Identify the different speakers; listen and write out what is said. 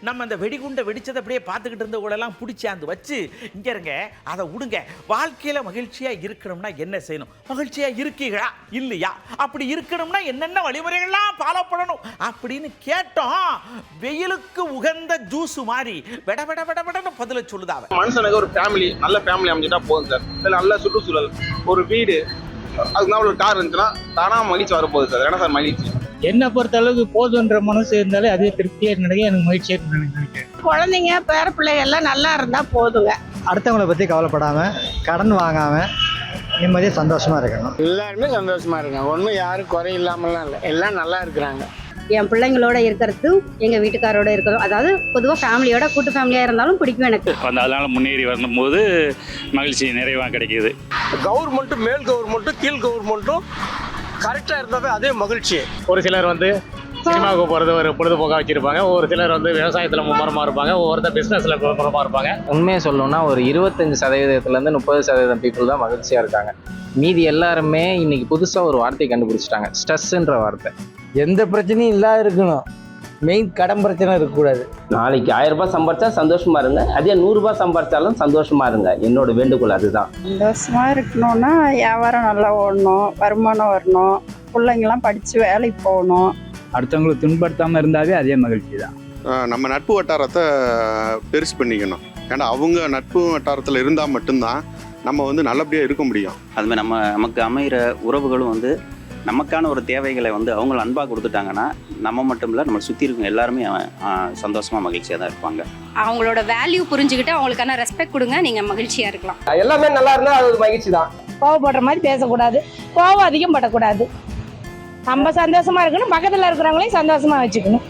Speaker 1: நம்ம அந்த வெடிகுண்டை வெடிச்சதை அப்படியே பார்த்துக்கிட்டு இருந்த கூட எல்லாம் பிடிச்சாந்து வச்சு இங்க இருங்க அதை விடுங்க. வாழ்க்கையில மகிழ்ச்சியா இருக்கணும்னா என்ன செய்யணும்? மகிழ்ச்சியா இருக்கீங்களா இல்லையா? அப்படி இருக்கணும்னா என்னென்ன வழிமுறைகள்லாம் ஃபாலோ பண்ணணும் அப்படின்னு கேட்டோம். வெயிலுக்கு உகந்த ஜூஸ் மாதிரி விட விட விட விடன்னு பதில சொல்லுதாவ.
Speaker 2: மனுஷனுக்கு ஒரு ஃபேமிலி, நல்ல ஃபேமிலி அமைஞ்சிட்டா போதும் சார். இல்லை நல்ல சுற்றுச்சூழல், ஒரு வீடு, அதுக்கு ஒரு கார் இருந்துச்சுன்னா தானா மகிழ்ச்சி வரப்போகுது சார். ஏன்னா சார் மகிழ்ச்சி
Speaker 3: என்னை பொறுத்த அளவுக்கு போதுன்ற மனசு இருந்தாலே அதே திருப்தியாக நினைக்க எனக்கு மகிழ்ச்சியாக நினைக்கிறேன்.
Speaker 4: குழந்தைங்க பேர பிள்ளைங்க எல்லாம் நல்லா இருந்தா போதுங்க.
Speaker 5: அடுத்தவங்களை பற்றி கவலைப்படாம, கடன் வாங்காம நிம்மதியாக சந்தோஷமா இருக்கணும்.
Speaker 6: எல்லாருமே சந்தோஷமா இருக்காங்க. ஒன்றும் யாரும் குறை இல்லாமலாம் இல்லை, எல்லாம் நல்லா இருக்கிறாங்க.
Speaker 7: என் பிள்ளைங்களோட இருக்கிறதும் எங்கள் வீட்டுக்காரோட இருக்கிறதும், அதாவது பொதுவாக ஃபேமிலியோட கூட்டு ஃபேமிலியாக இருந்தாலும் பிடிக்கும் எனக்கு.
Speaker 8: அதனால முன்னேறி வரும்போது மகிழ்ச்சி நிறைவாக கிடைக்கிது.
Speaker 6: கவர்மெண்ட்டும் மேல் கவர்மெண்ட்டும் கீழ் கவர்மெண்ட்டும் கரெக்டாக இருந்தாவே அதே மகிழ்ச்சி.
Speaker 3: ஒரு சிலர் சினிமாவுக்கு போகிறது ஒரு பொழுதுபோக்காக வச்சுருப்பாங்க, ஒரு சிலர் விவசாயத்தில் மும்முரமாக இருப்பாங்க, ஒவ்வொருத்தர் பிஸ்னஸில் மும்முரமாக இருப்பாங்க.
Speaker 9: உண்மையை சொல்லணும்னா ஒரு 25% 30% பீப்புள் தான் மகிழ்ச்சியாக இருக்காங்க. மீதி எல்லாருமே இன்னைக்கு புதுசாக ஒரு வார்த்தையை கண்டுபிடிச்சிட்டாங்க, ஸ்ட்ரெஸ்ஸுன்ற வார்த்தை.
Speaker 5: எந்த பிரச்சனையும் இல்லாத இருக்கணும், மெயின் கடன் பிரச்சனை இருக்கக்கூடாது.
Speaker 10: நாளைக்கு 1000 ரூபாய் சம்பாரிச்சா சந்தோஷமா இருங்க, அதே 100 ரூபாய் சம்பாரிச்சாலும் சந்தோஷமா இருங்க. என்னோட வேண்டுகோள் அதுதான்.
Speaker 4: சந்தோஷமா இருக்கணும்னா வியாபாரம் நல்லா ஓடணும், வருமானம் வரணும், பிள்ளைங்களாம் படிச்சு வேலைக்கு போகணும்.
Speaker 3: அடுத்தவங்களை துன்படுத்தாமல் இருந்தாவே அதே மகிழ்ச்சி தான்.
Speaker 2: நம்ம நட்பு வட்டாரத்தை பெருசு பண்ணிக்கணும். ஏன்னா அவங்க நட்பு வட்டாரத்தில் இருந்தால் மட்டும்தான் நம்ம நல்லபடியாக இருக்க முடியும்.
Speaker 11: அதுமாதிரி நமக்கு அமைகிற உறவுகளும் நமக்கான ஒரு தேவைகளை அவங்க அன்பாக கொடுத்துட்டாங்கன்னா நம்ம மட்டும் இல்லை, நம்ம சுற்றி இருக்கும் எல்லாருமே சந்தோஷமாக மகிழ்ச்சியாக தான் இருப்பாங்க.
Speaker 7: அவங்களோட வேல்யூ புரிஞ்சுக்கிட்டு அவங்களுக்கான ரெஸ்பெக்ட் கொடுங்க, நீங்கள் மகிழ்ச்சியாக இருக்கலாம்.
Speaker 10: எல்லாமே நல்லா இருந்தால் அது மகிழ்ச்சி தான்.
Speaker 4: கோவப்படுற மாதிரி பேசக்கூடாது, கோவம் அதிகம் படக்கூடாது. நம்ம சந்தோஷமா இருக்கணும், பக்கத்தில் இருக்கிறவங்களையும் சந்தோஷமா வச்சுக்கணும்.